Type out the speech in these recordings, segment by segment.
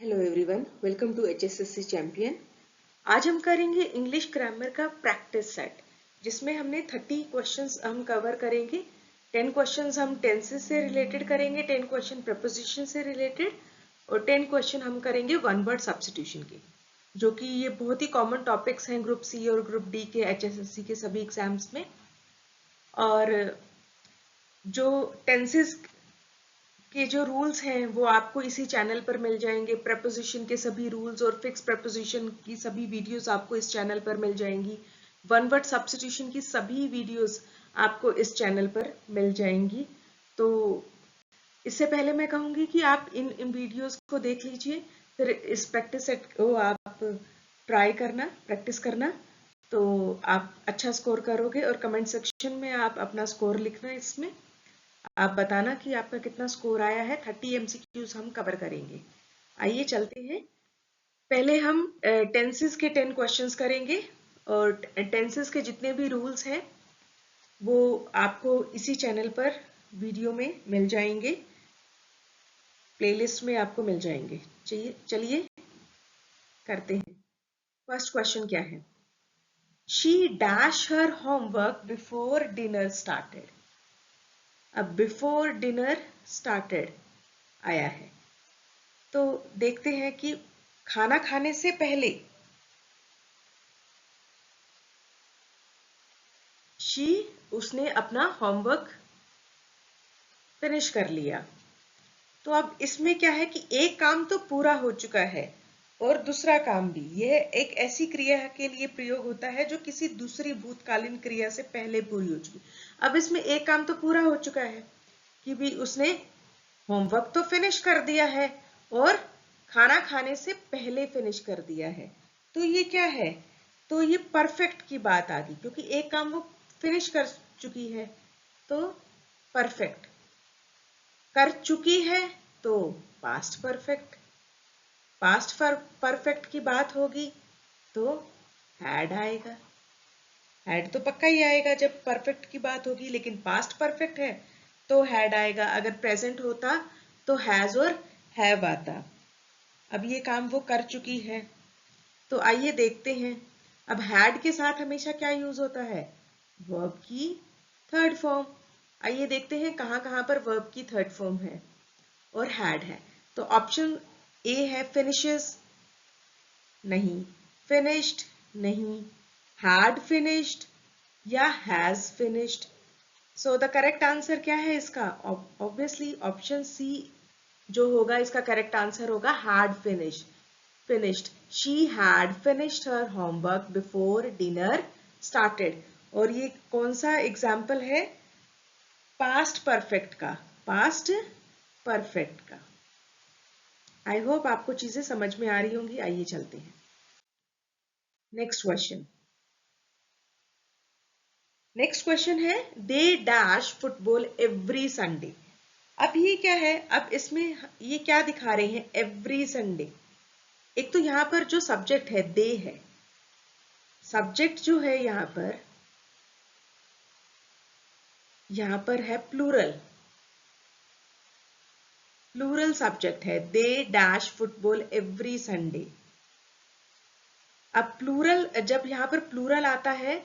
Hello everyone, welcome to HSSC champion. आज हम करेंगे इंग्लिश ग्रामर का प्रैक्टिस सेट, जिसमें हमने 30 क्वेश्चंस हम कवर करेंगे। 10 क्वेश्चंस हम टेंसेस से रिलेटेड करेंगे, 10 क्वेश्चन प्रपोजिशन से रिलेटेड और 10 क्वेश्चन हम करेंगे वन वर्ड सब्स्टिट्यूशन के, जो कि ये बहुत ही कॉमन टॉपिक्स हैं ग्रुप सी और ग्रुप डी के HSSC के सभी एग्जाम्स में। और जो टेंसेस के जो रूल्स हैं वो आपको इसी चैनल पर मिल जाएंगे। प्रपोजिशन के सभी रूल्स और फिक्स प्रपोजिशन की सभी वीडियोस आपको इस चैनल पर मिल जाएंगी। वन वर्ड सब्स्टिट्यूशन की सभी वीडियोस आपको इस चैनल पर मिल जाएंगी। तो इससे पहले मैं कहूँगी कि आप इन वीडियोस को देख लीजिए, फिर इस प्रैक्टिस सेट को आप ट्राई करना, प्रैक्टिस करना, तो आप अच्छा स्कोर करोगे। और कमेंट सेक्शन में आप अपना स्कोर लिखना, इसमें आप बताना कि आपका कितना स्कोर आया है। 30 MCQs हम कवर करेंगे। आइए चलते हैं। पहले हम टेंसेस के 10 क्वेश्चंस करेंगे और टेंसेस के जितने भी रूल्स हैं वो आपको इसी चैनल पर वीडियो में मिल जाएंगे, प्लेलिस्ट में आपको मिल जाएंगे। चलिए करते हैं। फर्स्ट क्वेश्चन क्या है? She dash her homework before dinner started. अब बिफोर डिनर स्टार्टेड आया है, तो देखते हैं कि खाना खाने से पहले उसने अपना होमवर्क फिनिश कर लिया। तो अब इसमें क्या है कि एक काम तो पूरा हो चुका है और दूसरा काम भी। यह एक ऐसी क्रिया के लिए प्रयोग होता है जो किसी दूसरी भूतकालीन क्रिया से पहले पूरी हो चुकी। अब इसमें एक काम तो पूरा हो चुका है कि भी उसने होमवर्क तो फिनिश कर दिया है और खाना खाने से पहले फिनिश कर दिया है। तो ये क्या है? तो ये परफेक्ट की बात आ गई, क्योंकि एक काम वो फिनिश कर चुकी है, तो परफेक्ट कर चुकी है, तो पास्ट परफेक्ट। पास्ट परफेक्ट की बात होगी तो हैड आएगा। हैड तो पक्का ही आएगा जब परफेक्ट की बात होगी, लेकिन पास्ट परफेक्ट है तो हैड आएगा। अगर प्रेजेंट होता तो हैज और हैव आता। अब ये काम वो कर चुकी है, तो आइए देखते हैं। अब हैड के साथ हमेशा क्या यूज होता है? वर्ब की थर्ड फॉर्म। आइए देखते हैं कहाँ कहाँ पर वर्ब की थर्ड फॉर्म है और हैड है। तो ऑप्शन ए है फिनिशेस, नहीं। फिनिश्ड, नहीं। हैड फिनिश्ड या has finished. So the correct answer क्या है इसका? ऑब्वियसली ऑप्शन सी जो होगा, इसका करेक्ट आंसर होगा had finished. She had finished her homework before dinner started. और ये कौन सा एग्जाम्पल है? पास्ट परफेक्ट का। पास्ट परफेक्ट का। आई होप आपको चीजें समझ में आ रही होंगी। आइए चलते हैं नेक्स्ट क्वेश्चन। नेक्स्ट क्वेश्चन है they dash football every Sunday. अब ये क्या है? अब इसमें ये क्या दिखा रहे हैं? Every Sunday. एक तो यहां पर जो सब्जेक्ट है दे है, सब्जेक्ट जो है यहां पर है प्लूरल। प्लूरल सब्जेक्ट है, they dash football every Sunday. अब प्लूरल, जब यहां पर प्लूरल आता है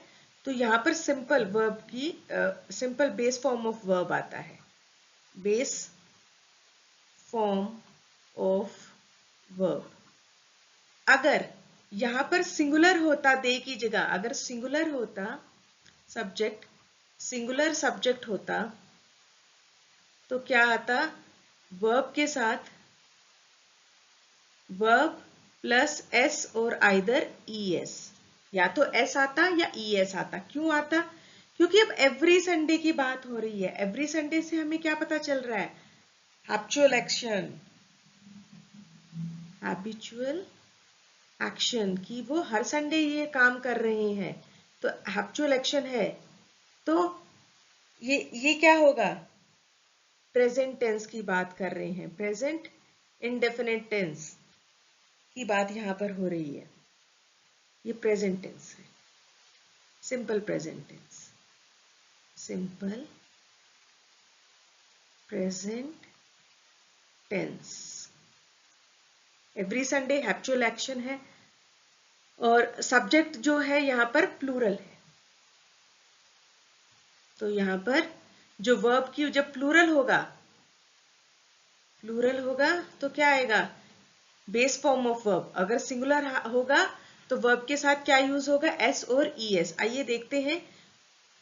तो यहां पर सिंपल वर्ब की simple base form of verb आता है। Base form of verb. अगर यहां पर सिंगुलर होता, दे की जगह अगर सिंगुलर होता सब्जेक्ट, सिंगुलर सब्जेक्ट होता, तो क्या आता? वर्ब के साथ वर्ब प्लस एस और आइदर ईएस। या तो एस आता या ईएस आता। क्यों आता? क्योंकि अब एवरी संडे की बात हो रही है। एवरी संडे से हमें क्या पता चल रहा है? हैप्चुअल एक्शन, हैबिचुअल एक्शन की वो हर संडे ये काम कर रहे हैं, तो हैप्चुअल एक्शन है। तो ये क्या होगा? प्रेजेंट टेंस की बात कर रहे हैं। प्रेजेंट इंडेफिनिट टेंस की बात यहां पर हो रही है। ये प्रेजेंट टेंस है, simple present tense. Simple present tense. Every Sunday habitual action है, और सब्जेक्ट जो है यहाँ पर प्लूरल है। तो यहाँ पर जो वर्ब की जब प्लूरल होगा तो क्या आएगा, बेस फॉर्म ऑफ वर्ब। अगर सिंगुलर होगा तो वर्ब के साथ क्या यूज होगा, एस और ई एस। आइए देखते हैं।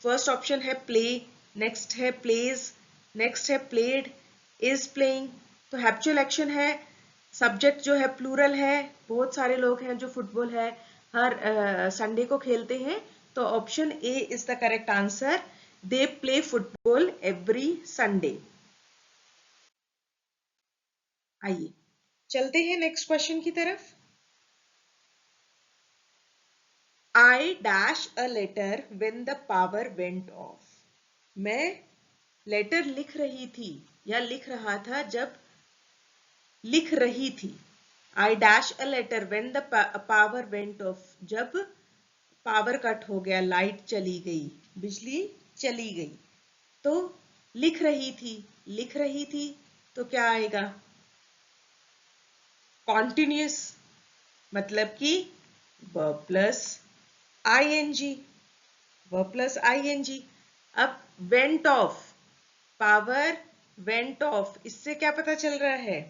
फर्स्ट ऑप्शन है प्ले, नेक्स्ट है प्लेज, नेक्स्ट है प्लेड, इज प्लेइंग। तो हैप्चुअल एक्शन है, सब्जेक्ट जो है प्लूरल है, बहुत सारे लोग हैं जो फुटबॉल है हर संडे को खेलते हैं। तो option A is the correct answer, they play football every Sunday. आइए चलते हैं नेक्स्ट क्वेश्चन की तरफ। I dash a letter when the power went off. मैं लेटर लिख रही थी या लिख रहा था जब लिख रही थी। I dash a letter when the power went off. जब पावर कट हो गया, लाइट चली गई, बिजली चली गई। तो लिख रही थी तो क्या आएगा, कॉन्टिन्यूस, मतलब कि verb plus ING, verb plus ING. अब went off, power went off, इससे क्या पता चल रहा है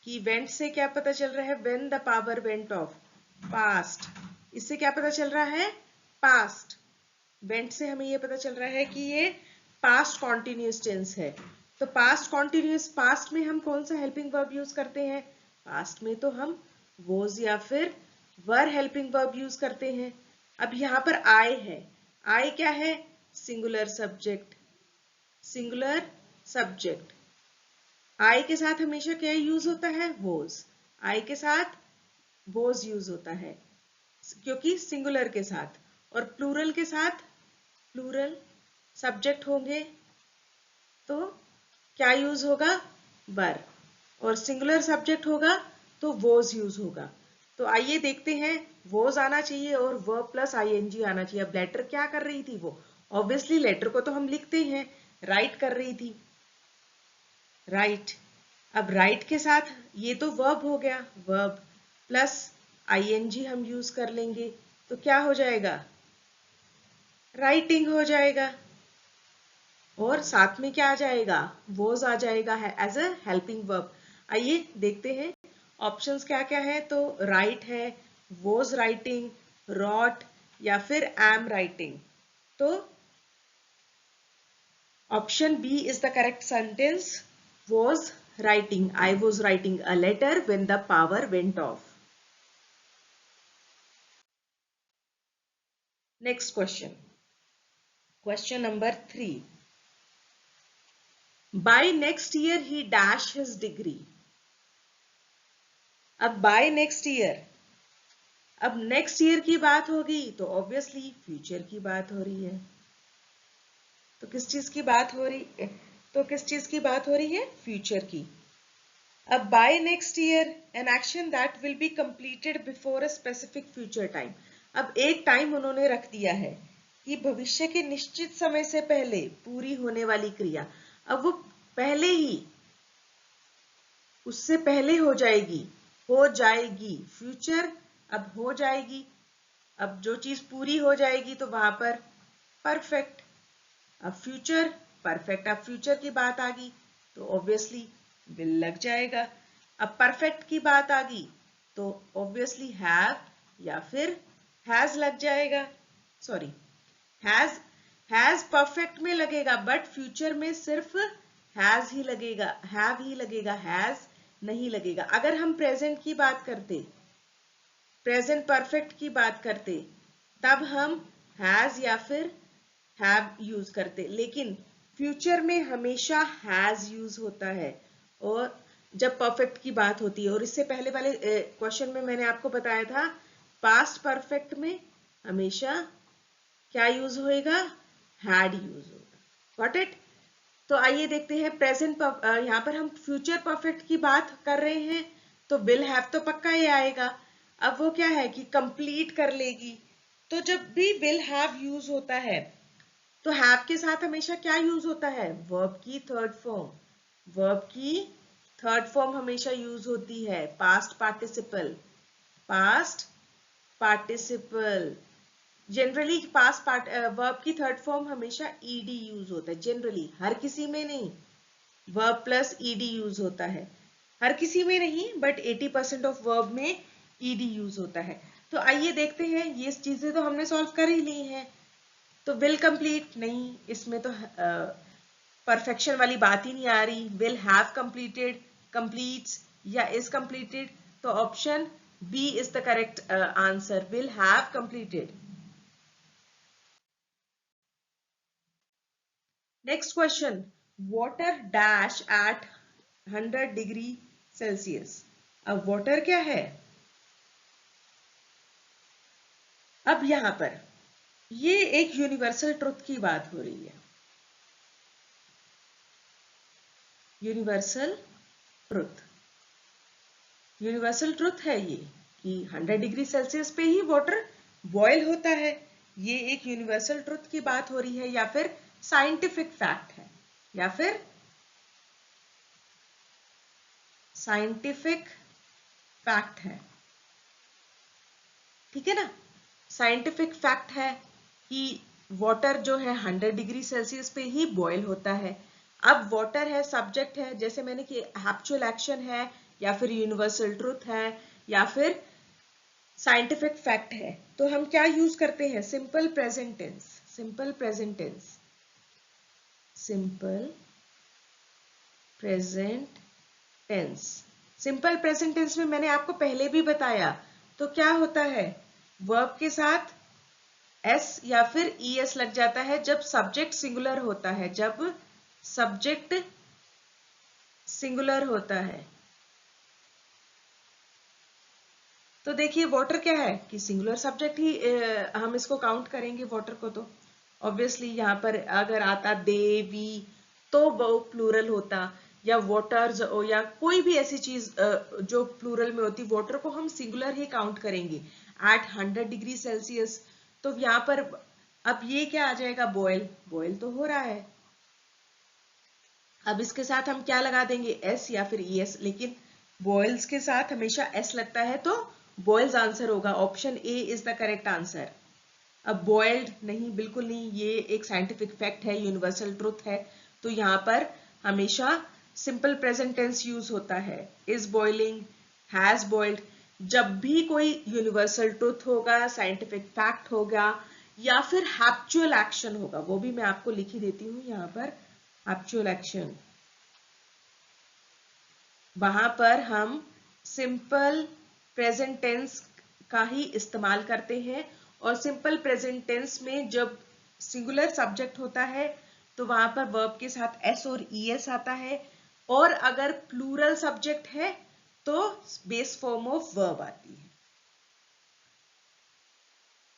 कि वेंट से क्या पता चल रहा है, when the power went of, past. इससे क्या पता चल रहा है, पास्ट। वेंट से हमें ये पता चल रहा है कि ये पास्ट कॉन्टिन्यूस टेंस है। तो पास्ट कॉन्टिन्यूस, पास्ट में हम कौन सा हेल्पिंग वर्ब यूज करते हैं, पास्ट में तो हम वॉज या फिर वर हेल्पिंग वर्ब यूज करते हैं। अब यहाँ पर आई है, आई क्या है, सिंगुलर सब्जेक्ट, सिंगुलर सब्जेक्ट। आई के साथ हमेशा क्या यूज होता है, वॉज। आई के साथ वॉज यूज होता है क्योंकि सिंगुलर के साथ, और प्लूरल के साथ प्लूरल सब्जेक्ट होंगे तो क्या यूज होगा, वर, और सिंगुलर सब्जेक्ट होगा तो वॉज यूज होगा। तो आइए देखते हैं, वॉज आना चाहिए और वर्ब प्लस आईएनजी आना चाहिए। अब लेटर क्या कर रही थी वो, ऑब्वियसली लेटर को तो हम लिखते हैं, राइट कर रही थी, राइट। अब राइट के साथ ये तो वर्ब हो गया, वर्ब प्लस आईएनजी हम यूज कर लेंगे तो क्या हो जाएगा, राइटिंग हो जाएगा। और साथ में क्या आ जाएगा, वॉज आ जाएगा है एज अ हेल्पिंग वर्ब। आइए देखते हैं ऑप्शंस क्या क्या है। तो राइट है, वॉज राइटिंग, रॉट, या फिर एम राइटिंग। तो option B is the correct sentence, was writing. I was writing a letter when the power went off. Next question, question number 3। By next year he dash his degree. अब by next year, अब next year की बात होगी तो obviously future की बात हो रही है। तो किस चीज की बात हो रही है, तो किस चीज की बात हो रही है, फ्यूचर की। अब by next year an action that will be completed before a specific future time. अब एक टाइम उन्होंने रख दिया है कि भविष्य के निश्चित समय से पहले पूरी होने वाली क्रिया, अब वो पहले ही, उससे पहले हो जाएगी, फ्यूचर अब हो जाएगी। अब जो चीज पूरी हो जाएगी तो वहां पर परफेक्ट, अब फ्यूचर परफेक्ट, अब फ्यूचर की बात आ गई तो ऑब्वियसली विल लग जाएगा। अब परफेक्ट की बात आ गई तो ऑब्वियसली हैव या फिर हैज लग जाएगा। सॉरी, हैज परफेक्ट में लगेगा बट फ्यूचर में सिर्फ हैज ही लगेगा, हैव ही लगेगा, हैज नहीं लगेगा। अगर हम प्रेजेंट की बात करते, प्रेजेंट परफेक्ट की बात करते, तब हम हैज या फिर हैव यूज करते, लेकिन फ्यूचर में हमेशा हैज यूज होता है और जब परफेक्ट की बात होती है। और इससे पहले वाले क्वेश्चन में मैंने आपको बताया था पास्ट परफेक्ट में हमेशा क्या यूज होएगा, हैड यूज होगा। Got it. तो आइए देखते हैं प्रेजेंट, यहाँ पर हम फ्यूचर परफेक्ट की बात कर रहे हैं तो विल हैव तो पक्का ही आएगा। अब वो क्या है कि कंप्लीट कर लेगी। तो जब भी विल हैव यूज होता है तो हैव के साथ हमेशा क्या यूज होता है, वर्ब की थर्ड फॉर्म, वर्ब की थर्ड फॉर्म हमेशा यूज होती है, past participle, past participle. Generally past verb की थर्ड फॉर्म हमेशा ईडी यूज होता है, जनरली, हर किसी में नहीं। वर्ब प्लस ईडी यूज होता है, हर किसी में नहीं, बट 80% ऑफ वर्ब में ईडी यूज होता है। तो आइए देखते हैं, ये चीजें तो हमने सॉल्व कर ही ली हैं। तो विल कंप्लीट नहीं, इसमें तो परफेक्शन वाली बात ही नहीं आ रही। विल हैव कंप्लीटेड, कंप्लीट्स या इज कंप्लीटेड, तो option B is the correct answer, will have completed. Next question, water dash at 100 degree Celsius. अब वाटर क्या है? अब यहां पर ये एक यूनिवर्सल ट्रुथ की बात हो रही है, यूनिवर्सल ट्रुथ, यूनिवर्सल ट्रुथ है ये कि 100 डिग्री सेल्सियस पे ही वाटर बॉयल होता है। ये एक यूनिवर्सल ट्रुथ की बात हो रही है, या फिर साइंटिफिक फैक्ट है, या फिर साइंटिफिक फैक्ट है, ठीक है ना। साइंटिफिक फैक्ट है कि वाटर जो है 100 डिग्री सेल्सियस पे ही बॉयल होता है। अब वाटर है, सब्जेक्ट है, जैसे मैंने कि हैप्चुअल एक्शन है, या फिर यूनिवर्सल ट्रुथ है, या फिर साइंटिफिक फैक्ट है, तो हम क्या यूज करते हैं? Simple present tense, simple present tense, simple present tense. Simple present tense में मैंने आपको पहले भी बताया, तो क्या होता है? वर्ब के साथ एस या फिर ईएस लग जाता है जब सब्जेक्ट सिंगुलर होता है, जब सब्जेक्ट सिंगुलर होता है। तो देखिए वाटर क्या है कि सिंगुलर सब्जेक्ट ही हम इसको काउंट करेंगे वाटर को। तो ऑब्वियसली यहाँ पर अगर आता दे, वी, तो वो प्लूरल होता, या वाटर्स, या कोई भी ऐसी चीज जो प्लूरल में होती, वाटर को हम सिंगुलर ही काउंट करेंगे एट 100 डिग्री सेल्सियस। तो यहाँ पर अब ये क्या आ जाएगा? बॉयल, बॉयल तो हो रहा है। अब इसके साथ हम क्या लगा देंगे? एस या फिर ईएस, लेकिन बॉयल्स के साथ हमेशा एस लगता है, तो बॉयल्स आंसर होगा। Option A is the correct answer. अब बॉयल्ड नहीं, बिल्कुल नहीं, ये एक साइंटिफिक फैक्ट है, यूनिवर्सल ट्रुथ है, तो यहाँ पर हमेशा सिंपल प्रेजेंट टेंस यूज होता है। Is boiling, has boiled. जब भी कोई यूनिवर्सल ट्रुथ होगा, साइंटिफिक फैक्ट होगा, या फिर हैप्चुअल एक्शन होगा, वो भी मैं आपको लिख ही देती हूँ यहाँ पर, हैप्चुअल एक्शन, वहां पर हम सिंपल प्रेजेंट टेंस का ही इस्तेमाल करते हैं। और सिंपल प्रेजेंट टेंस में जब सिंगुलर सब्जेक्ट होता है तो वहां पर वर्ब के साथ एस और ईएस आता है, और अगर प्लूरल सब्जेक्ट है तो बेस फॉर्म ऑफ वर्ब आती है।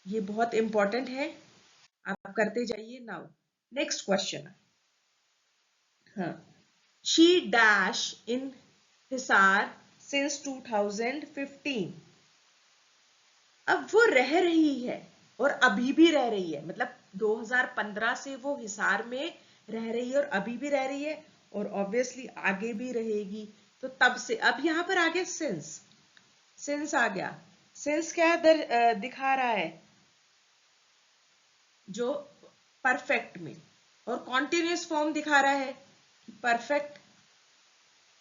ये बहुत इंपॉर्टेंट है, आप करते जाइए। नाउ नेक्स्ट क्वेश्चन, हाँ, she dash in Hisar since 2015। अब वो रह रही है और अभी भी रह रही है, मतलब 2015 से वो हिसार में रह रही है और अभी भी रह रही है, और ऑब्वियसली आगे भी रहेगी। तो तब से, अब यहां पर आ गया सिंस, सिंस आ गया। सिंस क्या दिखा रहा है? जो परफेक्ट में, और कॉन्टिन्यूस फॉर्म दिखा रहा है परफेक्ट,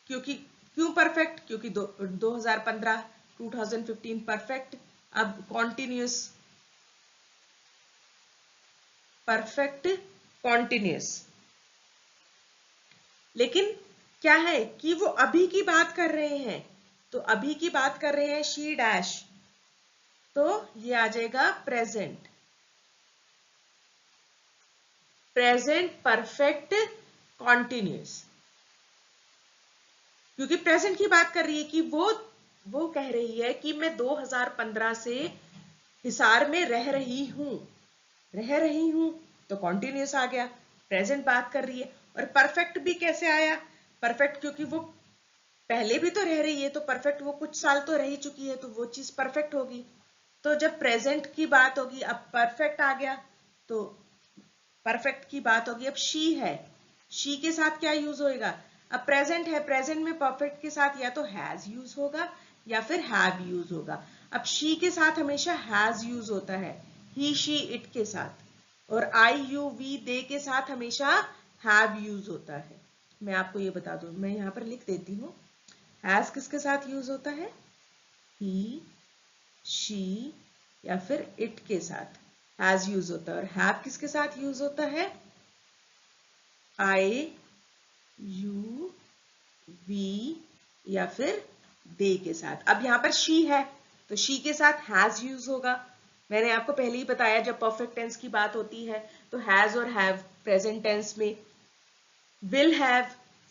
क्योंकि क्यों परफेक्ट? क्योंकि 2015, 2015 परफेक्ट। अब कॉन्टिन्यूस, परफेक्ट, कॉन्टिन्यूस। लेकिन क्या है कि वो अभी की बात कर रहे हैं, तो अभी की बात कर रहे हैं, शी डैश, तो ये आ जाएगा प्रेजेंट, प्रेजेंट परफेक्ट कॉन्टिन्यूस, क्योंकि प्रेजेंट की बात कर रही है कि वो कह रही है कि मैं 2015 से हिसार में रह रही हूं, रह रही हूं, तो कॉन्टिन्यूस आ गया, प्रेजेंट बात कर रही है। और परफेक्ट भी कैसे आया? परफेक्ट क्योंकि वो पहले भी तो रह रही है, तो परफेक्ट वो कुछ साल तो रह ही चुकी है, तो वो चीज परफेक्ट होगी। तो जब प्रेजेंट की बात होगी, अब परफेक्ट आ गया, तो परफेक्ट की बात होगी। अब शी है, शी के साथ क्या यूज होएगा? अब प्रेजेंट है, प्रेजेंट में परफेक्ट के साथ या तो हैज यूज होगा या फिर हैव यूज होगा। अब शी के साथ हमेशा हैज यूज होता है, ही शी इट के साथ, और आई यू वी दे के साथ हमेशा हैव यूज होता है। मैं आपको ये बता दूं, मैं यहाँ पर लिख देती हूँ। हैज किसके साथ यूज होता है? ही, शी या फिर इट के साथ हैज यूज होता है। और हैव किसके साथ यूज होता है? आई, यू, वी या फिर दे के साथ। अब यहाँ पर शी है तो शी के साथ हैज यूज होगा। मैंने आपको पहले ही बताया जब परफेक्ट टेंस की बात होती है तो हैज और हैव प्रेजेंट टेंस में, विल हैव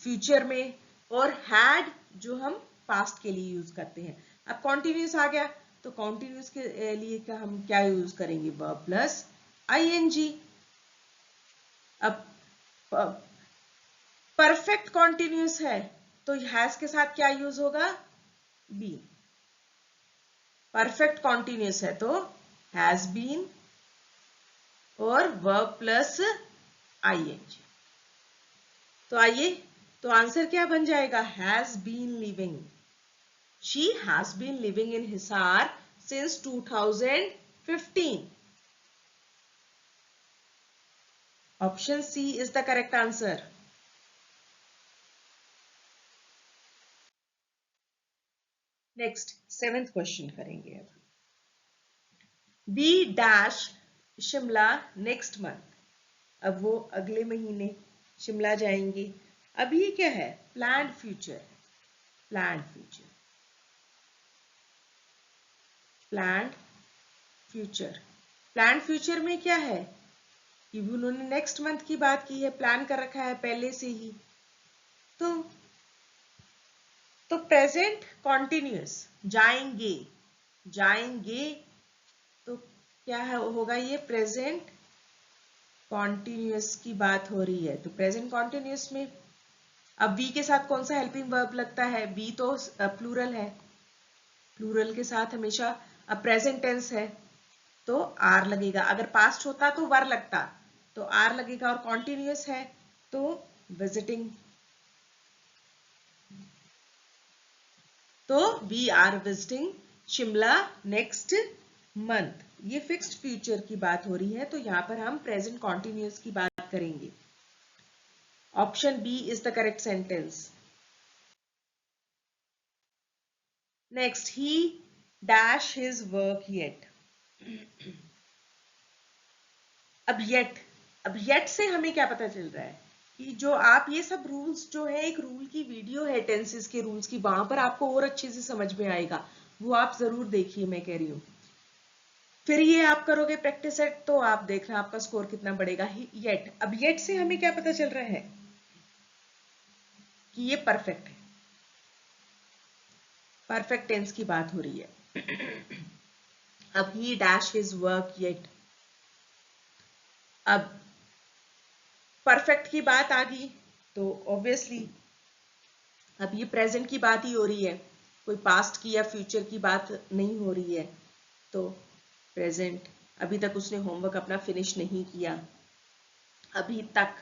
फ्यूचर में, और हैड जो हम पास्ट के लिए यूज करते हैं। अब कॉन्टिन्यूस आ गया तो कॉन्टिन्यूस के लिए क्या हम क्या यूज करेंगे? Verb plus ING. अब परफेक्ट कॉन्टिन्यूस है तो हैज के साथ क्या यूज होगा? बीन। परफेक्ट कॉन्टिन्यूस है तो हैज बीन और वर्ब प्लस आईएनजी। तो आइए, तो आंसर क्या बन जाएगा? Has been living, she has been living in Hisar since 2015। Option C is the correct answer. Next 7th question करेंगे। अब be dash Shimla next month. अब वो अगले महीने शिमला जाएंगे। अब ये क्या है? Planned future. Planned future, planned future. Planned future में क्या है कि उन्होंने नेक्स्ट मंथ की बात की है, प्लान कर रखा है पहले से ही। तो प्रेजेंट कॉन्टिन्यूस, जाएंगे, जाएंगे तो क्या है होगा? ये प्रेजेंट कॉन्टिन्यूस की बात हो रही है। तो प्रेजेंट कॉन्टिन्यूस में अब वी के साथ कौन सा हेल्पिंग वर्ब लगता है? वी तो प्लूरल है, प्लूरल के साथ हमेशा अब प्रेजेंट टेंस है तो आर लगेगा। अगर पास्ट होता तो वर लगता, तो आर लगेगा। और कॉन्टिन्यूस है तो विजिटिंग, तो we are visiting Shimla next month. ये फिक्स्ड फ्यूचर की बात हो रही है तो यहां पर हम प्रेजेंट कॉन्टिन्यूस की बात करेंगे। Option B is the correct sentence. Next, he dash his work yet. अब येट से हमें क्या पता चल रहा है कि जो आप ये सब रूल्स जो है, एक रूल की वीडियो है टेंसेस के रूल्स की, वहां पर आपको और अच्छे से समझ में आएगा, वो आप जरूर देखिए, मैं कह रही हूं। फिर ये आप करोगे प्रैक्टिस सेट तो आप देखना आपका स्कोर कितना बढ़ेगा। येट, अब येट से हमें क्या पता चल रहा है कि ये परफेक्ट है, परफेक्ट टेंस की बात हो रही है। अब ही डैश हिज वर्क येट, अब परफेक्ट की बात आ गई तो ऑब्वियसली अब ये प्रेजेंट की बात ही हो रही है, कोई पास्ट की या फ्यूचर की बात नहीं हो रही है। तो प्रेजेंट, अभी तक उसने होमवर्क अपना फिनिश नहीं किया, अभी तक,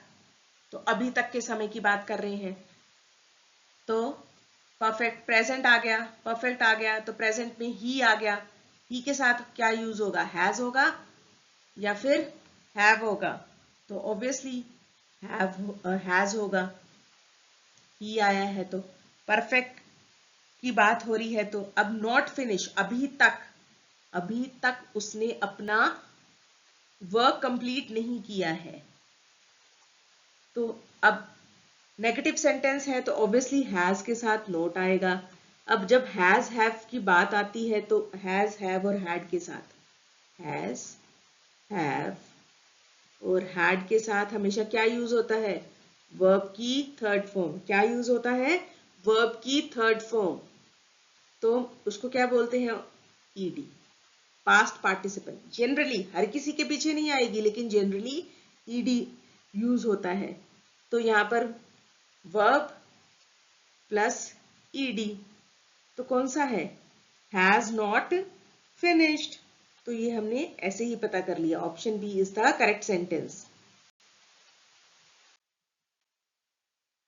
तो अभी तक के समय की बात कर रहे हैं। तो परफेक्ट प्रेजेंट आ गया, परफेक्ट आ गया तो प्रेजेंट में ही आ गया। ही के साथ क्या यूज होगा? हैज होगा या फिर हैव होगा? तो ऑब्वियसली हैज होगा, ही आया है तो परफेक्ट की बात हो रही है। तो अब नॉट फिनिश, अभी तक उसने अपना वर्क कंप्लीट नहीं किया है। तो अब नेगेटिव सेंटेंस है तो ऑब्वियसली हैज के साथ नॉट आएगा। अब जब हैज हैव की बात आती है तो हैज हैव और हैड के साथ, हैज हैव और हैड के साथ हमेशा क्या यूज होता है? वर्ब की थर्ड फॉर्म। क्या यूज होता है? वर्ब की थर्ड फॉर्म। तो उसको क्या बोलते हैं? ED, past participle. जनरली हर किसी के पीछे नहीं आएगी लेकिन जनरली ईडी यूज होता है। तो यहां पर वर्ब प्लस ईडी, तो कौन सा है? Has not finished. तो ये हमने ऐसे ही पता कर लिया। Option B is the correct sentence.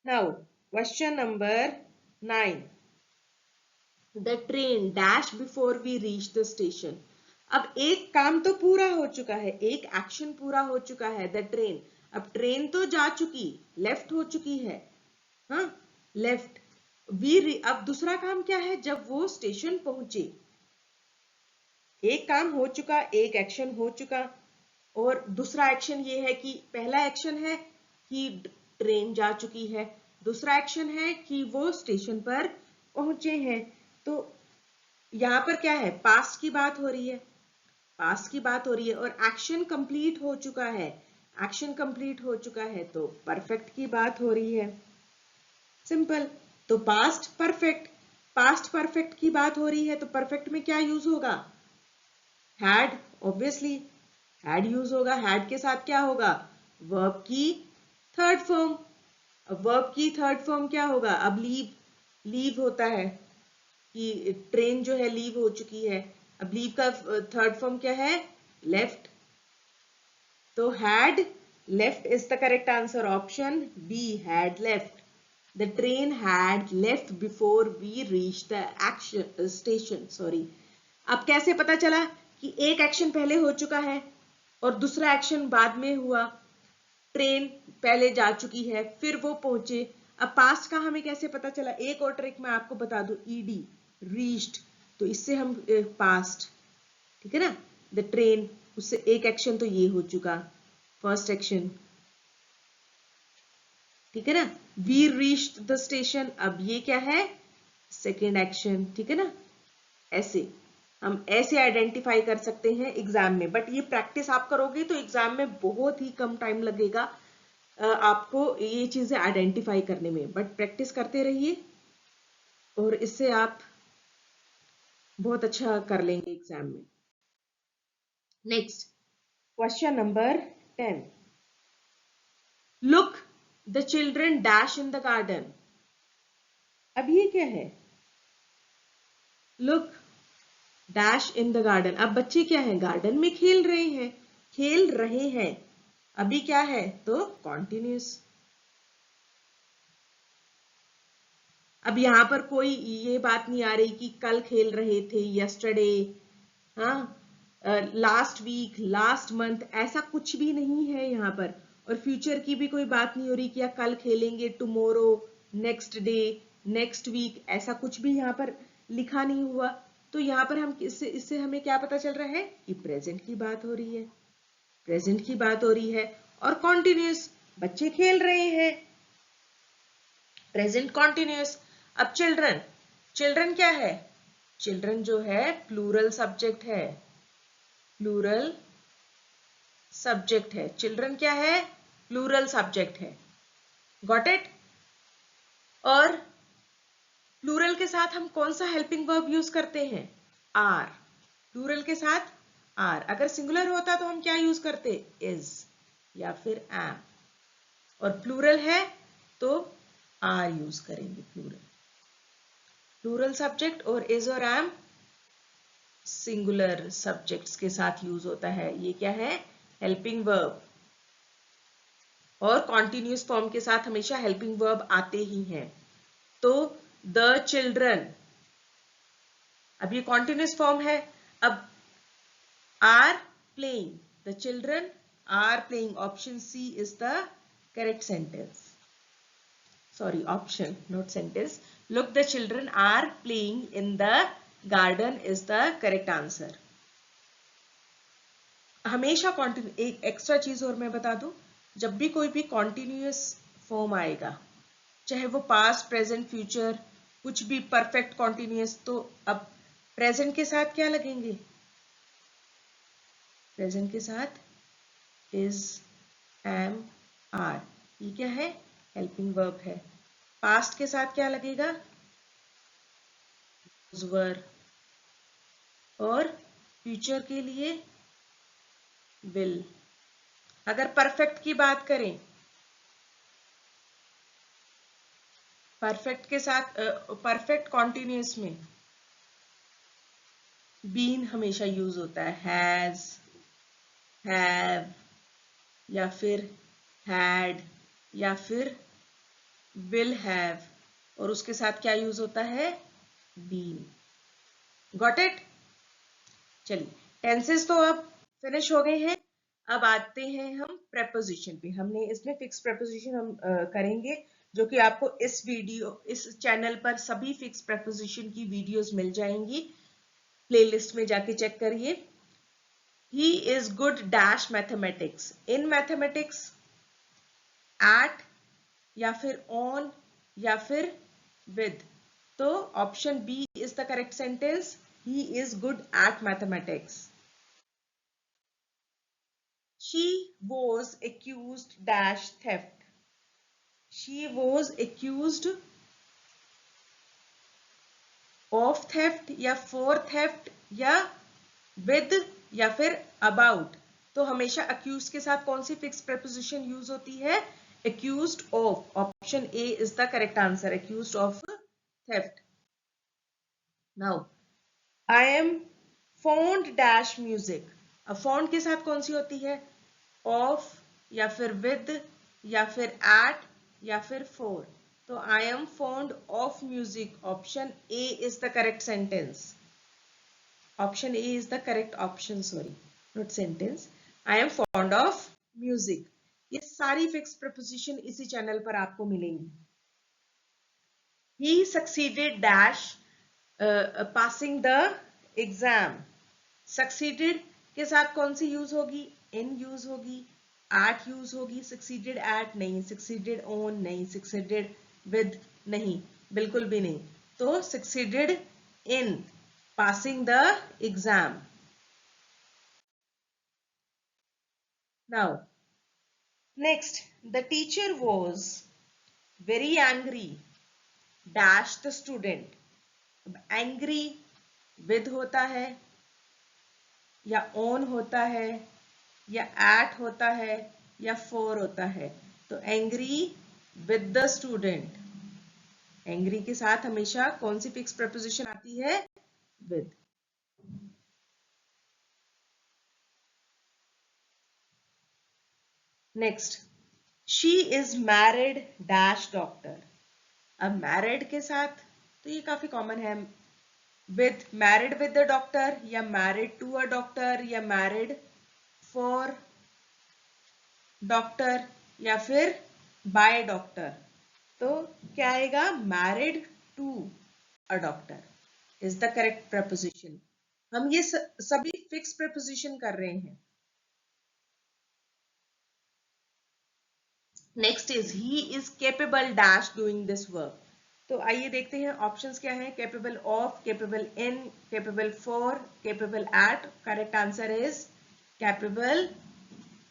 Now question number 9. The train dash before we reach the station. अब एक काम तो पूरा हो चुका है, एक एक्शन पूरा हो चुका है. द ट्रेन, अब ट्रेन तो जा चुकी, लेफ्ट हो चुकी है, हाँ लेफ्ट. अब दूसरा काम क्या है, जब वो स्टेशन पहुंचे. एक काम हो चुका, एक एक्शन हो चुका, और दूसरा एक्शन ये है कि पहला एक्शन है कि ट्रेन जा चुकी है, दूसरा एक्शन है कि वो स्टेशन पर पहुंचे हैं. तो यहां पर क्या है, पास्ट की बात हो रही है, पास्ट की बात हो रही है, और एक्शन कंप्लीट हो चुका है, एक्शन कंप्लीट हो चुका है, तो परफेक्ट की बात हो रही है. सिंपल. तो पास्ट परफेक्ट की बात हो रही है, तो परफेक्ट में क्या यूज होगा, हैड. ऑब्वियसली हैड यूज होगा. हैड के साथ क्या होगा, वर्ब की थर्ड फॉर्म. अब वर्ब की थर्ड फॉर्म क्या होगा, अब लीव होता है कि ट्रेन जो है लीव हो चुकी है. अब लीव का थर्ड फॉर्म क्या है, लेफ्ट. तो had left is the correct answer. Option B, had left. The train had left before we reach the action station. Sorry. अब कैसे पता चला कि एक एक्शन पहले हो चुका है और दूसरा एक्शन बाद में हुआ. ट्रेन पहले जा चुकी है, फिर वो पहुंचे. अब पास्ट का हमें कैसे पता चला, एक और ट्रिक मैं आपको बता दूं, ईडी, रीच्ड. तो इससे हम पास्ट, ठीक है ना. द ट्रेन, उससे एक एक्शन तो ये हो चुका, फर्स्ट एक्शन, ठीक है ना. वी रीच्ड द स्टेशन, अब ये क्या है, सेकेंड एक्शन, ठीक है ना. ऐसे हम ऐसे आइडेंटिफाई कर सकते हैं एग्जाम में. बट ये प्रैक्टिस आप करोगे तो एग्जाम में बहुत ही कम टाइम लगेगा आपको ये चीजें आइडेंटिफाई करने में. बट प्रैक्टिस करते रहिए और इससे आप बहुत अच्छा कर लेंगे एग्जाम में. Next, question number 10. Look, the children dash in the garden. अब ये क्या है, look dash in the garden. अब बच्चे क्या है, गार्डन में खेल रहे हैं, खेल रहे हैं. अभी क्या है, तो कॉन्टिन्यूस. अब यहां पर कोई ये बात नहीं आ रही कि कल खेल रहे थे, यस्टरडे, हाँ, लास्ट वीक, लास्ट मंथ, ऐसा कुछ भी नहीं है यहाँ पर. और फ्यूचर की भी कोई बात नहीं हो रही कि या कल खेलेंगे, tomorrow, next day, next week, ऐसा कुछ भी यहाँ पर लिखा नहीं हुआ. तो यहाँ पर हम इससे हमें क्या पता चल रहा है कि प्रेजेंट की बात हो रही है, प्रेजेंट की बात हो रही है. और कॉन्टिन्यूस, बच्चे खेल रहे हैं, प्रेजेंट कॉन्टिन्यूस. अब चिल्ड्रन, चिल्ड्रन क्या है, चिल्ड्रन जो है प्लूरल सब्जेक्ट है, प्लूरल सब्जेक्ट है. चिल्ड्रन क्या है, प्लूरल सब्जेक्ट है. Got it. और प्लूरल के साथ हम कौन सा हेल्पिंग वर्ब यूज करते हैं, आर. प्लूरल के साथ आर. अगर सिंगुलर होता तो हम क्या यूज करते, इज या फिर एम. और प्लूरल है तो आर यूज करेंगे. प्लूरल, प्लूरल सब्जेक्ट और इज और एम सिंगुलर सब्जेक्ट्स के साथ यूज होता है. ये क्या है, हेल्पिंग वर्ब. और कॉन्टिन्यूस फॉर्म के साथ हमेशा हेल्पिंग वर्ब आते ही हैं. तो द चिल्ड्रन, अब ये कॉन्टिन्यूस फॉर्म है. अब are playing, the children are playing. Option C is the correct sentence. Sorry, option, not sentence. Look, the children are playing in the garden is the correct answer. हमेशा continue, एक extra चीज और मैं बता दूं, जब भी कोई भी कॉन्टिन्यूअस फॉर्म आएगा, चाहे वो पास्ट, प्रेजेंट, फ्यूचर, कुछ भी, परफेक्ट कॉन्टिन्यूअस, तो अब प्रेजेंट के साथ क्या लगेंगे, प्रेजेंट के साथ इज, एम, आर. ये क्या है, हेल्पिंग वर्ब है. पास्ट के साथ क्या लगेगा, वर. और फ्यूचर के लिए विल. अगर परफेक्ट की बात करें, परफेक्ट के साथ, परफेक्ट कॉन्टिन्यूअस में बीन हमेशा यूज होता है, हैज, हैव, या फिर हैड, या फिर will have, और उसके साथ क्या यूज होता है? been. Got it? चलिए, टेंसेस तो अब फिनिश हो गए हैं। अब आते हैं हम प्रेपोजिशन पे। हमने इसमें फिक्स प्रेपोजिशन हम करेंगे, जो कि आपको इस चैनल पर सभी फिक्स प्रेपोजिशन की वीडियोस मिल जाएंगी। प्लेलिस्ट में जाके चेक करिए। He is good dash mathematics. In mathematics, at या फिर ऑन या फिर विद। तो option B is the correct sentence. He is good at mathematics. She was accused dash theft. She was accused of theft या for theft या with या फिर about। तो हमेशा accused के साथ कौन सी फिक्स preposition यूज होती है? accused of. Option A is the correct answer. Accused of theft. Now, I am fond dash music. अब fond के साथ कौन सी होती है? of या फिर with या फिर at या फिर for। तो I am fond of music. Option A is the correct sentence. Option A is the correct option, sorry, not sentence. I am fond of music. ये सारी फिक्स प्रपोजिशन इसी चैनल पर आपको मिलेंगी। He succeeded dash passing the exam. Succeeded के साथ कौन सी use होगी? in यूज होगी, at यूज होगी, succeeded at नहीं, succeeded on नहीं, succeeded with नहीं, बिल्कुल भी नहीं। तो succeeded in passing the exam. Now, next, the teacher was very angry dash the student. अब angry with होता है या on होता है या at होता है या for होता है। तो angry with the student, angry के साथ हमेशा कौन सी फिक्स प्रपोजिशन आती है? with. Next, she is married dash doctor. अब married के साथ तो ये काफी कॉमन है। with, married with the doctor या married to a doctor या married for doctor या फिर by doctor। तो क्या आएगा? married to a doctor is the correct preposition. हम ये सभी फिक्स preposition कर रहे हैं। Next is he is capable dash doing this work. तो आइए देखते हैं ऑप्शंस क्या हैं। Capable of, capable in, capable for, capable at. Correct answer is capable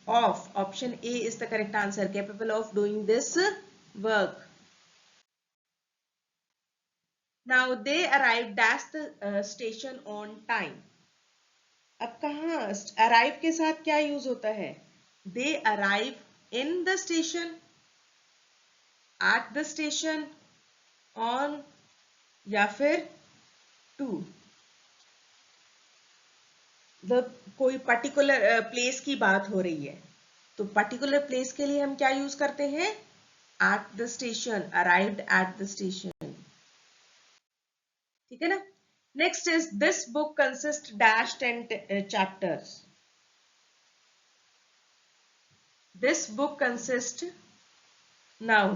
of. Option A is the correct answer, capable of doing this work. Now they arrive dash the station on time. अब कहाँ arrive के साथ क्या use होता है? They arrive in the station, at the station, on या फिर to। मतलब कोई पर्टिकुलर प्लेस की बात हो रही है, तो पर्टिकुलर प्लेस के लिए हम क्या यूज करते हैं? at the station, arrived at the station। ठीक है ना? Next is this book consist dash 10 chapters. This book consists, now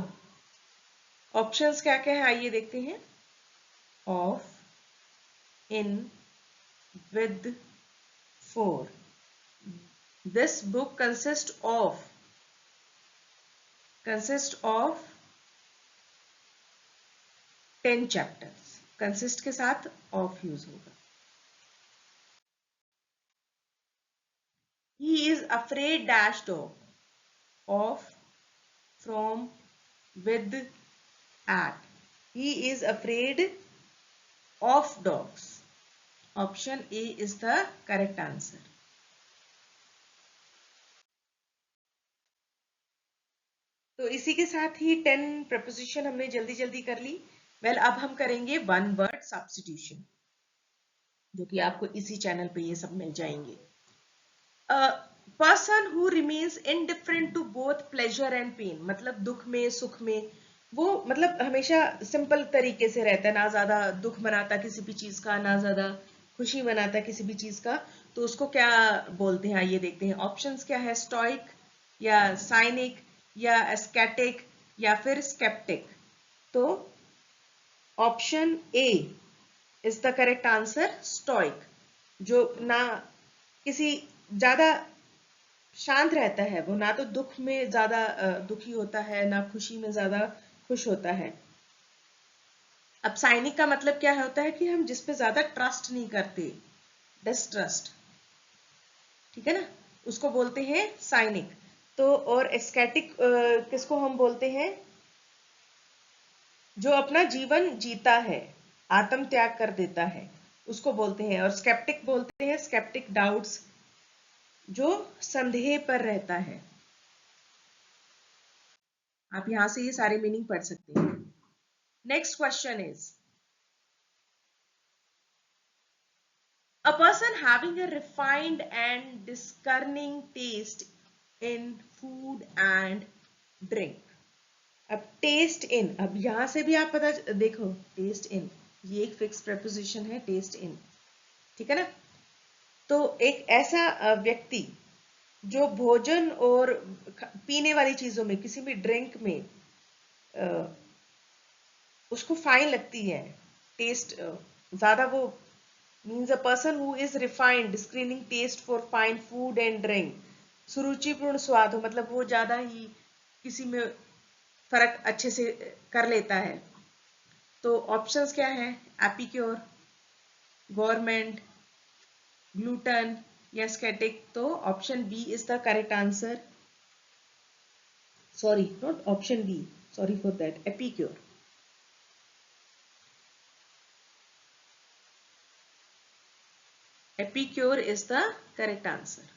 options क्या क्या है आइए देखते हैं। of, in, with, for। This book consists of 10 chapters। consist के साथ of यूज होगा। He is afraid dash dog। of, from, with, at। He is afraid of dogs। Option A is the correct answer। तो इसी के साथ ही 10 preposition हमने जल्दी जल्दी कर ली। वेल, अब हम करेंगे वन वर्ड सब्स्टिट्यूशन, जो कि आपको इसी चैनल पे ये सब मिल जाएंगे। Person who remains indifferent to both pleasure and pain, मतलब दुख में सुख में वो मतलब हमेशा सिंपल तरीके से रहता है, ना ज्यादा दुख मनाता किसी भी चीज का, ना ज्यादा खुशी मनाता किसी भी चीज का। तो उसको क्या बोलते हैं आइए देखते हैं। ऑप्शंस क्या है, स्टोइक या साइनिक या एस्केटिक या फिर स्केप्टिक। तो option A is the correct answer, stoic. जो ना किसी ज्यादा शांत रहता है, वो ना तो दुख में ज्यादा दुखी होता है, ना खुशी में ज्यादा खुश होता है। अब साइनिक का मतलब क्या होता है कि हम जिस पे ज्यादा ट्रस्ट नहीं करते, डिस्ट्रस्ट, ठीक है ना, उसको बोलते हैं साइनिक। तो और एस्केटिक किसको हम बोलते हैं, जो अपना जीवन जीता है, आत्म त्याग कर देता है, उसको बोलते हैं। और स्केप्टिक बोलते हैं, स्केप्टिक डाउट्स, जो संदेह पर रहता है। आप यहां से ये सारे मीनिंग पढ़ सकते हैं। Next question is, a person having a refined and discerning taste in food and drink। अब टेस्ट इन, अब यहां से भी आप पता देखो, टेस्ट इन ये एक फिक्स प्रेपोजिशन है, टेस्ट इन, ठीक है ना। तो एक ऐसा व्यक्ति जो भोजन और पीने वाली चीजों में, किसी भी ड्रिंक में उसको फाइन लगती है, टेस्ट ज्यादा, वो means a person who is refined, discerning taste for fine food and drink। सुरुचिपूर्ण स्वाद हो, मतलब वो ज्यादा ही किसी में फर्क अच्छे से कर लेता है। तो ऑप्शंस क्या है, एपिक्योर, गवर्नमेंट, ग्लूटन या स्केटिक। तो option B is the correct answer, sorry not option B, sorry for that, epicure. Epicure is the correct answer.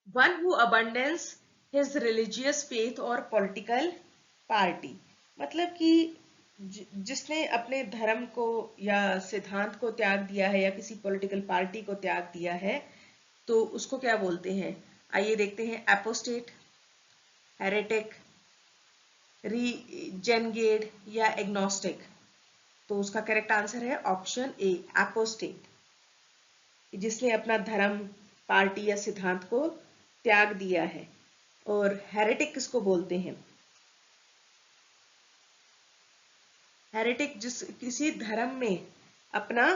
One who abandons his religious faith or political party। मतलब कि जिसने अपने धर्म को या सिद्धांत को त्याग दिया है, या किसी पॉलिटिकल पार्टी को त्याग दिया है, तो उसको क्या बोलते हैं। आइए देखते हैं, एपोस्टेट, हेरेटिक, रीजेनगेड या एग्नोस्टिक। तो उसका करेक्ट आंसर है ऑप्शन ए, एपोस्टेट, जिसने अपना धर्म, पार्टी या सिद्धांत को त्याग दिया है। और हेरेटिक किसको बोलते हैं, हेरेटिक जिस किसी धर्म में अपना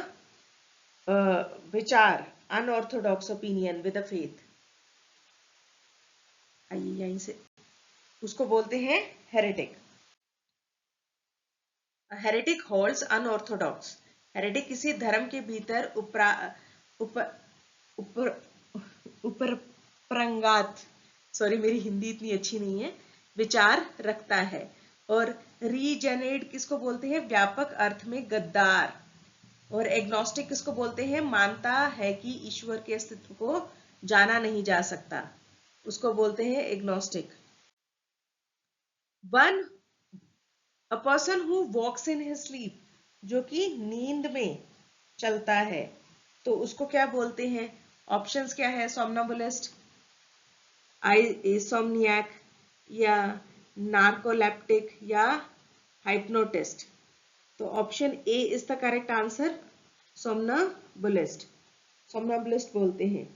विचार, unorthodox opinion with a faith, आइए यहीं से, उसको बोलते हैं heretic. Heretic holds unorthodox, heretic किसी धर्म के भीतर उपरा ऊपर ऊपर ऊपर प्रंगात, सॉरी मेरी हिंदी इतनी अच्छी नहीं है, विचार रखता है। और रीजेनेट किसको बोलते हैं, व्यापक अर्थ में गद्दार। और एग्नोस्टिक किसको बोलते हैं, मानता है कि ईश्वर के अस्तित्व को जाना नहीं जा सकता, उसको बोलते हैं agnostic. One, a person who walks in his sleep, जो कि नींद में चलता है, तो उसको क्या बोलते हैं। ऑप्शंस क्या है, सोमनाबुलिस्ट, सोमनियाक या नार्कोलेप्टिक या हाइप्नोटिस्ट। तो option A is the correct answer, somnambulist, somnambulist बोलते हैं।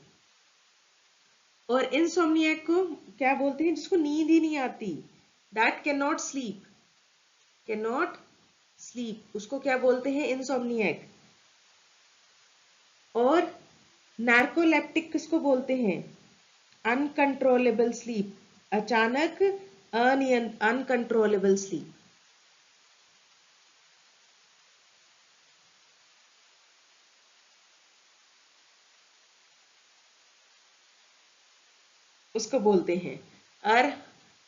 और इनसोमनियाक को क्या बोलते हैं, जिसको नींद ही नहीं आती, that can not sleep, can not sleep, उसको क्या बोलते हैं, इनसोमनियाक। और नार्कोलेप्टिक किसको बोलते हैं, अनकंट्रोलेबल स्लीप, अचानक अनकंट्रोलेबल स्लीप। उसको बोलते हैं। और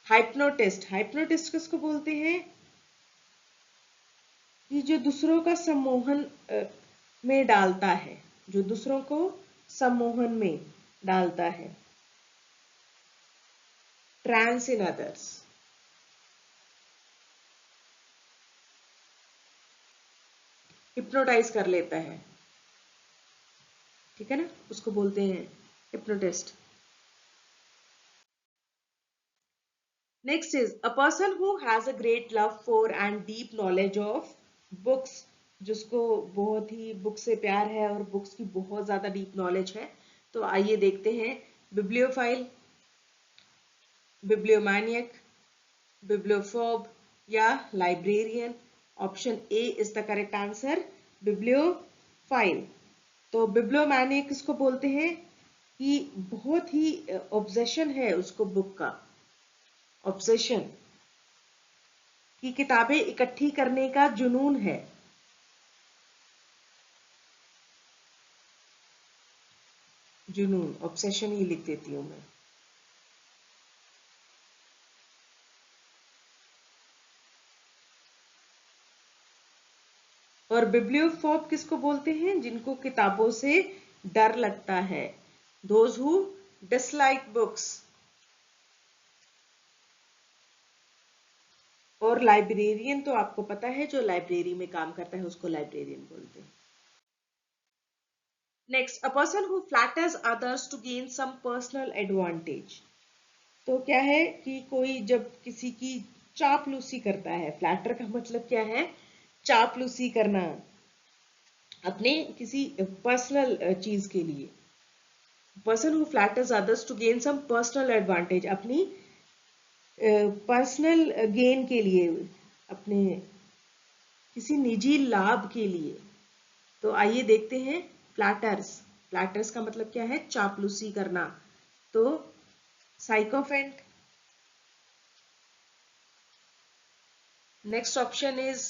हाइप्नोटिस्ट, हाइप्नोटिस्ट किसको बोलते हैं, कि जो दूसरों का सम्मोहन में डालता है, जो दूसरों को सम्मोहन में डालता है, ट्रांस इन अदर्स। हिप्नोटाइज कर लेता है, ठीक है ना, उसको बोलते हैं hypnotist. Next is a person who has a great love for and deep knowledge of books, जिसको बहुत ही बुक से प्यार है और बुक्स की बहुत ज्यादा डीप नॉलेज है। तो आइए देखते हैं, बिब्लियोफाइल, बिब्लियोमैनियक, बिब्लियोफोब या librarian. Option A is the correct answer, bibliophile. तो बिब्लियोमैनियक किसको बोलते हैं कि बहुत ही ऑब्सेशन है उसको बुक का, ऑब्सेशन कि किताबें इकट्ठी करने का जुनून है। जुनून, ऑब्सेशन ही लिख देती हूं मैं। और बिब्लियोफोब किसको बोलते हैं, जिनको किताबों से डर लगता है, दोज हु डिसलाइक बुक्स। और लाइब्रेरियन तो आपको पता है, जो लाइब्रेरी में काम करता है उसको लाइब्रेरियन बोलते हैं। Next, a person who flatters others to gain some personal advantage. तो क्या है कि कोई जब किसी की चापलूसी करता है, फ्लैटर का मतलब क्या है, चापलूसी करना अपने किसी पर्सनल चीज के लिए। Person who flatters others to gain some personal advantage, अपनी पर्सनल गेन के लिए, अपने किसी निजी लाभ के लिए। तो आइए देखते हैं, फ्लैटर्स, फ्लैटर्स का मतलब क्या है, चापलूसी करना। तो sycophant. Next option is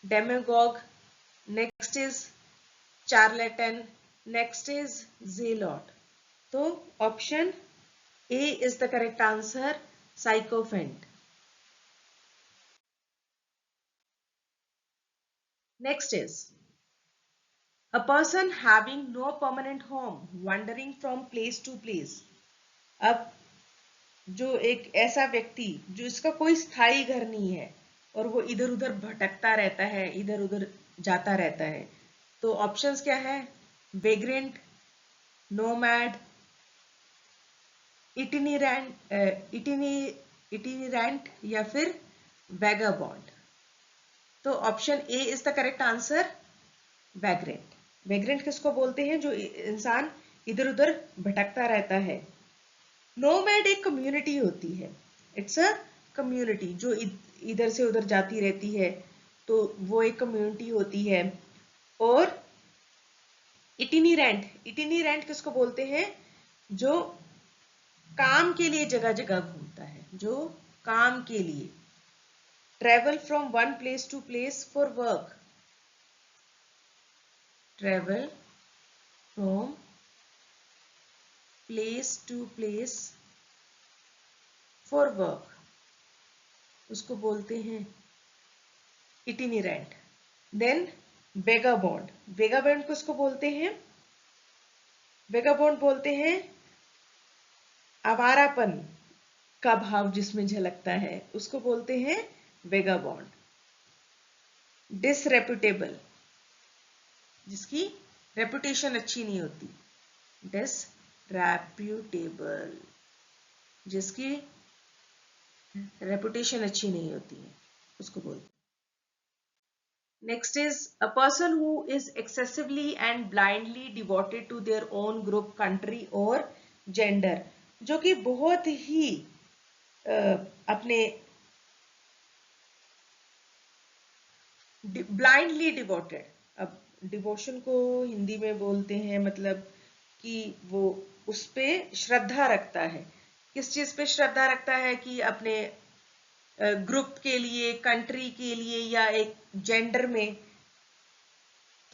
demagogue, next is charlatan, next is zealot. तो option A is the correct answer, sycophant. Next is a person having no permanent home wandering from place to place। अब जो एक ऐसा व्यक्ति जो इसका कोई स्थायी घर नहीं है और वो इधर उधर भटकता रहता है, इधर उधर जाता रहता है। तो ऑप्शंस क्या है, वेग्रेंट, नोमैड, इटिनिरेंट, इटिनिरेंट या फिर वैगाबॉन्ड। तो option A is the correct answer, vagrant. Vagrant किसको बोलते हैं, जो इंसान इधर उधर भटकता रहता है। नोमैड एक कम्युनिटी होती है, इट्स अ कम्युनिटी जो इधर से उधर जाती रहती है, तो वो एक कम्युनिटी होती है। और इटिनिरेंट, इटिनिरेंट किसको बोलते हैं, जो काम के लिए जगह जगह घूमता है, जो काम के लिए, travel from one place to place for work, travel from place to place for work, उसको बोलते हैं इटिनिरेंट। देन वेगाबॉन्ड, वेगाबॉन्ड किसको बोलते हैं, वेगाबॉन्ड बोलते हैं आवारापन का भाव जिसमें झलकता है, उसको बोलते हैं वेगाबॉन्ड। डिसरेप्यूटेबल, जिसकी रेपुटेशन अच्छी नहीं होती, डिसरेप्यूटेबल, जिसकी रेपुटेशन अच्छी नहीं होती है, उसको बोलते हैं। Next is a person who is excessively and blindly devoted to their own group, country or gender, जो कि बहुत ही अपने ब्लाइंडली डिवोटेड। अब डिवोशन को हिंदी में बोलते हैं मतलब कि वो उस पे श्रद्धा रखता है। किस चीज पे श्रद्धा रखता है, कि अपने ग्रुप के लिए, कंट्री के लिए या एक जेंडर में।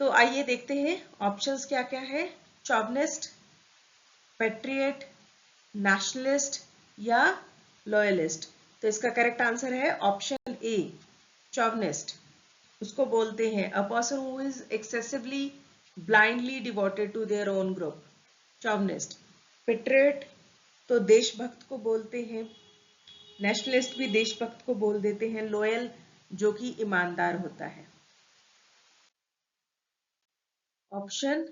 तो आइए देखते हैं ऑप्शंस क्या क्या है, चॉवनिस्ट, पेट्रियट, नेशनलिस्ट या लॉयलिस्ट। तो इसका करेक्ट आंसर है ऑप्शन ए, चॉवनिस्ट। उसको बोलते हैं a person who is excessively blindly devoted to their own group, chauvinist. Patriot तो देशभक्त को बोलते हैं, नेशनलिस्ट भी देशभक्त को बोल देते हैं, लॉयल जो कि ईमानदार होता है। Option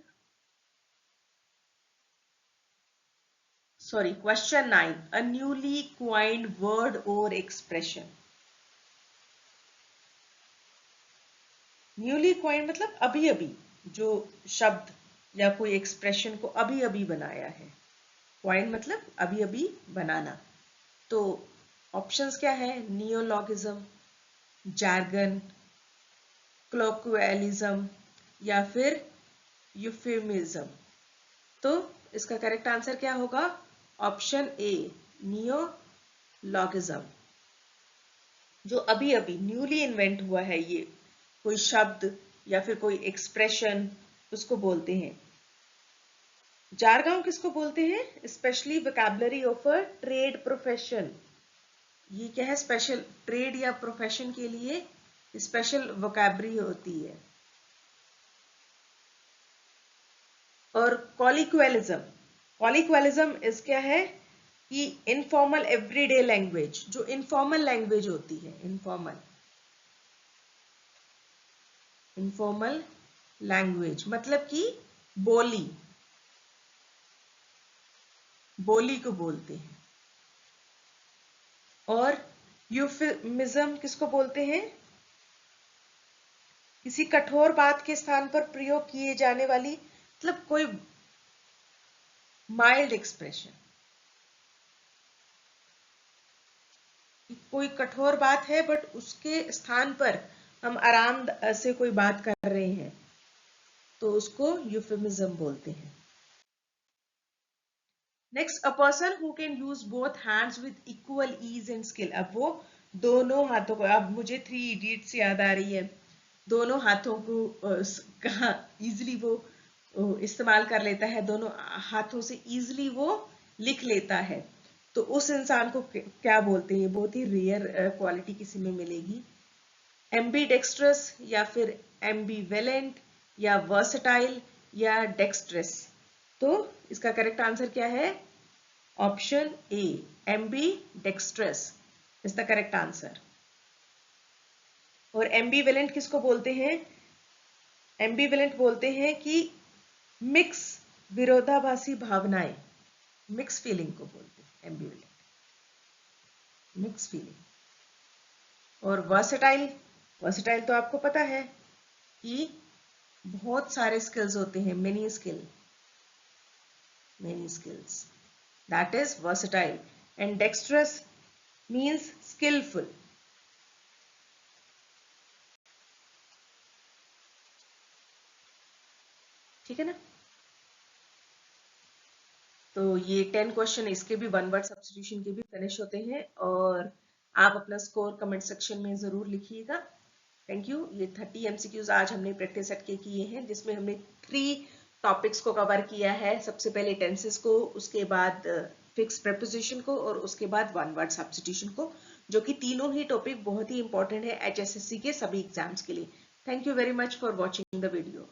Sorry, question 9. A newly coined word or expression. Newly coined मतलब अभी अभी जो शब्द या कोई एक्सप्रेशन को अभी अभी बनाया है. क्वाइंड मतलब अभी अभी बनाना. तो ऑप्शंस क्या है? नियोलॉगिज्म, जार्गन, क्लोक्वेलिज्म या फिर यूफेमिज्म. तो इसका करेक्ट आंसर क्या होगा? Option A, neologism. जो अभी अभी न्यूली इन्वेंट हुआ है, ये कोई शब्द या फिर कोई एक्सप्रेशन, उसको बोलते हैं. जारगन किसको बोलते हैं? Specially vocabulary of a trade profession. ये क्या है? स्पेशल ट्रेड या प्रोफेशन के लिए स्पेशल वोकैबुलरी होती है. और कॉलिक्वेलिज्म, कॉलिक्वेलिज्म इस क्या है कि इनफॉर्मल एवरीडे लैंग्वेज, जो इनफॉर्मल लैंग्वेज होती है, इनफॉर्मल लैंग्वेज मतलब कि बोली को बोलते हैं. और यूफेमिज्म किसको बोलते हैं? किसी कठोर बात के स्थान पर प्रयोग किए जाने वाली, मतलब कोई माइल्ड एक्सप्रेशन. कोई कठोर बात है बट उसके स्थान पर हम आराम से कोई बात कर रहे हैं, तो उसको यूफेमिज्म बोलते हैं. Next, a person who can use both hands with equal ease and skill. अब वो दोनों हाथों को, अब मुझे 3 इडियट्स याद आ रही है. दोनों हाथों को कहाँ इजिली वो इस्तेमाल कर लेता है, दोनों हाथों से इजिली वो लिख लेता है. तो उस इंसान को क्या बोलते हैं? बहुत ही रेयर क्वालिटी किसी में मिलेगी. एम्बीडेक्स्ट्रस या फिर एम्बीवेलेंट या वर्सटाइल या डेक्स्ट्रस. तो इसका करेक्ट आंसर क्या है? Option A, ambidextrous is the correct answer. और एम्बीवेलेंट किसको बोलते हैं? एम्बीवेलेंट बोलते हैं कि मिक्स, विरोधाभासी भावनाएं, मिक्स फीलिंग को बोलते हैं एम्बीवेलेंट, मिक्स फीलिंग. और वर्सेटाइल, वर्सेटाइल तो आपको पता है कि बहुत सारे स्किल्स होते हैं, many skills, that is versatile. And dextrous means skilful. ठीक है ना? तो ये 10 क्वेश्चन, इसके भी 1 वर्ड सब्स्टिट्यूशन के भी फिनिश होते हैं. और आप अपना स्कोर कमेंट सेक्शन में जरूर लिखिएगा. Thank you. ये 30 एमसीक्यूज आज हमने प्रैक्टिस सेट के किए हैं, जिसमें हमने 3 टॉपिक्स को कवर किया है. सबसे पहले टेंसेस को, उसके बाद फिक्स प्रेपोजिशन को, और उसके बाद 1 वर्ड सब्स्टिट्यूशन को, जो कि तीनों ही टॉपिक बहुत ही इंपॉर्टेंट है HSSC के सभी एग्जाम्स के लिए. Thank you very much for watching the video.